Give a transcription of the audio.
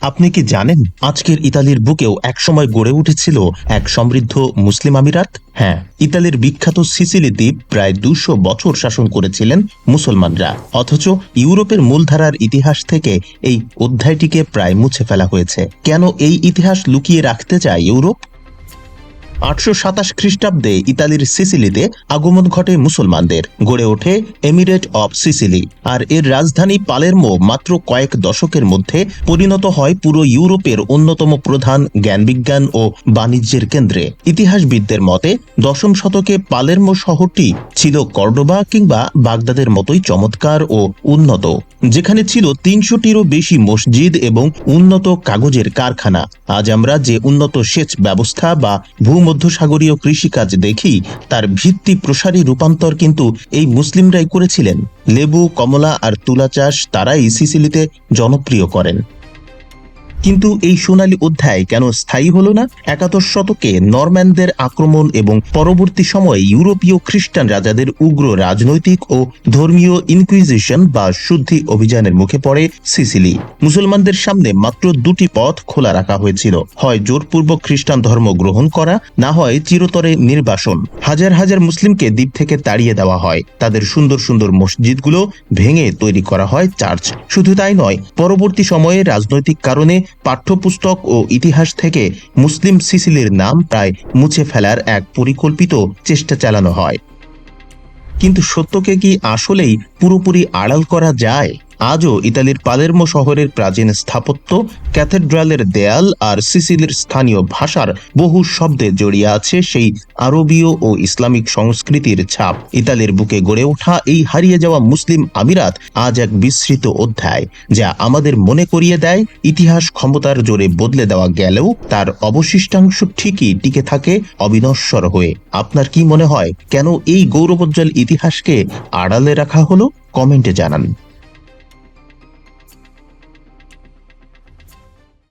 আপনি কি জানেন আজকের ইতালির বুকেও একসময় গড়ে উঠেছিল এক সমৃদ্ধ মুসলিম আমিরাত? হ্যাঁ, ইতালির বিখ্যাত সিসিলি দ্বীপ প্রায় ২০০ বছর শাসন করেছিলেন মুসলমানরা। অথচ ইউরোপের মূলধারার ইতিহাস থেকে এই অধ্যায়টিকে প্রায় মুছে ফেলা হয়েছে। কেন এই ইতিহাস লুকিয়ে রাখতে চায় ইউরোপ? ৮২৭ খ্রিস্টাব্দে ইতালির সিসিলিতে আগমন ঘটে মুসলমানদের। গড়ে ওঠে এমিরেট অব সিসিলি, আর এর রাজধানী পালেরমো মাত্র কয়েক দশকের মধ্যে পরিণত হয় পুরো ইউরোপের অন্যতম প্রধান জ্ঞানবিজ্ঞান ও বাণিজ্যের কেন্দ্রে। ইতিহাসবিদদের মতে ১০ম শতকে পালেরমো শহরটি ছিল কর্ডোবা কিংবা বাগদাদের মতোই চমৎকার ও উন্নত, যেখানে ছিল ৩০০টিরও বেশি মসজিদ এবং উন্নত কাগজের কারখানা। আজ আমরা যে উন্নত সেচ ব্যবস্থা বা ভূমধ্যসাগরীয় কৃষিকাজ দেখি, তার ভিত্তি প্রসারী রূপান্তর কিন্তু এই মুসলিমরাই করেছিলেন। লেবু, কমলা আর তুলা চাষ তারাই সিসিলিতে জনপ্রিয় করেন। কিন্তু এই সোনালী অধ্যায় কেন স্থায়ী হল না? একাদশ শতকে নরম্যানদের আক্রমণ এবং পরবর্তী সময়ে ইউরোপীয় খ্রিস্টান রাজাদের উগ্র রাজনৈতিক ও ধর্মীয় ইনকুইজিশন বা শুদ্ধি অভিযানের মুখে পড়ে সিসিলি। মুসলমানদের সামনে মাত্র দুটি পথ খোলা রাখা হয়েছিল, হয় জোরপূর্বক খ্রিস্টান ধর্ম গ্রহণ করা, না হয় চিরতরে নির্বাসন। হাজার হাজার মুসলিমকে দ্বীপ থেকে তাড়িয়ে দেওয়া হয়, তাদের সুন্দর সুন্দর মসজিদগুলো ভেঙে তৈরি করা হয় চার্চ। শুধু তাই নয়, পরবর্তী সময়ে রাজনৈতিক কারণে পাঠ্যপুস্তক ও ইতিহাস থেকে মুসলিম সিসিলির নাম প্রায় মুছে ফেলার এক পরিকল্পিত চেষ্টা চালানো হয়। কিন্তু সত্যকে কি আসলেই পুরোপুরি আড়াল করা যায়? আজও ইতালির পালেরমো শহরের প্রাচীন স্থাপত্য, ক্যাথেড্রালের দেয়াল আর সিসিলির স্থানীয় ভাষার বহু শব্দে জড়িয়ে আছে সেই আরবীয় ও ইসলামিক সংস্কৃতির ছাপ। ইতালির বুকে গড়ে ওঠা এই হারিয়ে যাওয়া মুসলিম আমিরাত আজ এক বিস্মৃত অধ্যায়, যা আমাদের মনে করিয়ে দেয় ইতিহাস ক্ষমতার জোরে বদলে দেওয়া গেলেও তার অবশিষ্টাংশ ঠিকই টিকে থাকে অবিনশ্বর হয়ে। আপনার কি মনে হয়, কেন এই গৌরবোজ্জ্বল ইতিহাসকে আড়ালে রাখা হলো? কমেন্টে জানান।